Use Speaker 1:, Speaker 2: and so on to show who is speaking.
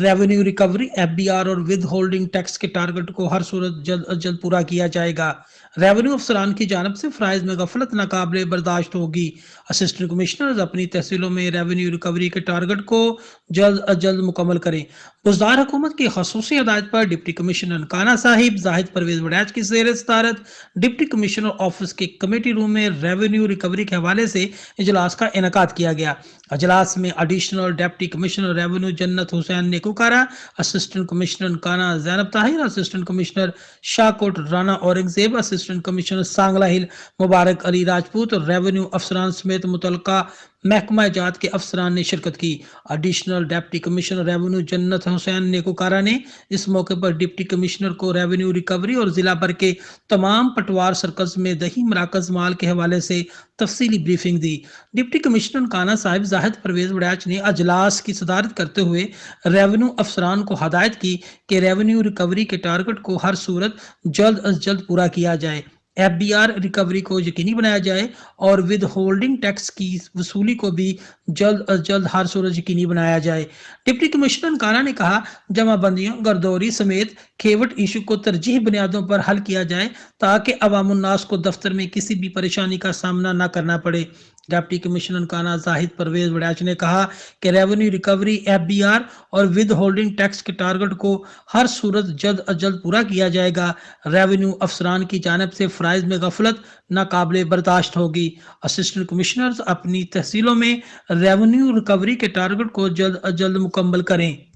Speaker 1: Revenue recovery FBR और with holding tax के target को हर सूरत जल्द अज जल्द पूरा किया जाएगा। रेवेन्यू अफसरान की जानब से फ़राइज़ में गफलत नाकाबिले बर्दाश्त होगी। असिस्टेंट कमिश्नर्स अपनी तहसीलों में रेवेन्यू रिकवरी के टारगेट को जल्द अज जल्द मुकम्मल करें। बुज़दार हुकूमत की खसूसी हिदायत पर डिप्टी कमिश्नर ननकाना साहिब जाहिद परवेज वड़ैच की ज़ेर सदारत डिप्टी कमिश्नर ऑफिस के कमेटी रूम में रेवेन्यू रिकवरी के हवाले से इजलास का इनेकाद किया गया। अजलास में additional deputy commissioner revenue Jannat Hussain Nekokara, assistant commissioner Nankana Zainab Tahir, assistant commissioner Shahkot Rana Aurangzeb, assistant commissioner Sangla Hill Mubarak Ali Rajput और रेवेन्यू अफसरान समेत मुतलका महकमा जात के अफसरान ने शिरकत की। Additional deputy commissioner revenue Jannat Hussain नेकुकारा ने इस मौके पर डिप्टी कमिश्नर को रेवेन्यू रिकवरी और जिला भर के तमाम पटवार सर्कल्स में दही मराकज माल के हवाले से तफसीली ब्रीफिंग दी। डिप्टी कमिश्नर काना साहिब जाहिद परवेज वड़ैच ने अजलास की सदारत करते हुए रेवेन्यू अफसरान को हदायत की कि रेवेन्यू रिकवरी के टारगेट को हर सूरत जल्द अज जल्द पूरा किया जाए, एफबीआर रिकवरी को यकीनी बनाया जाए और विद होल्डिंग टैक्स की वसूली को भी जल्द अज जल्द हर सूरत यकीनी बनाया जाए। डिप्टी कमिश्नर काना ने कहा, जमाबंदियों गर्दौरी समेत खेवट इशू को तरजीह बुनियादों पर हल किया जाए ताकि अवामुन्नास को दफ्तर में किसी भी परेशानी का सामना न करना पड़े। डिप्टी कमिश्नर काना जाहिद परवेज वड़ैच ने कहा कि रेवेन्यू रिकवरी, एफबीआर और विद होल्डिंग टैक्स के टारगेट को हर सूरत जल्द अज जल्द पूरा किया जाएगा। रेवेन्यू अफसरान की जानब से फ़राइज़ में गफलत नाकाबिले बर्दाश्त होगी। असिस्टेंट कमिश्नर्स अपनी तहसीलों में रेवेन्यू रिकवरी के टारगेट को जल्द अज जल्द मुकम्मल करें।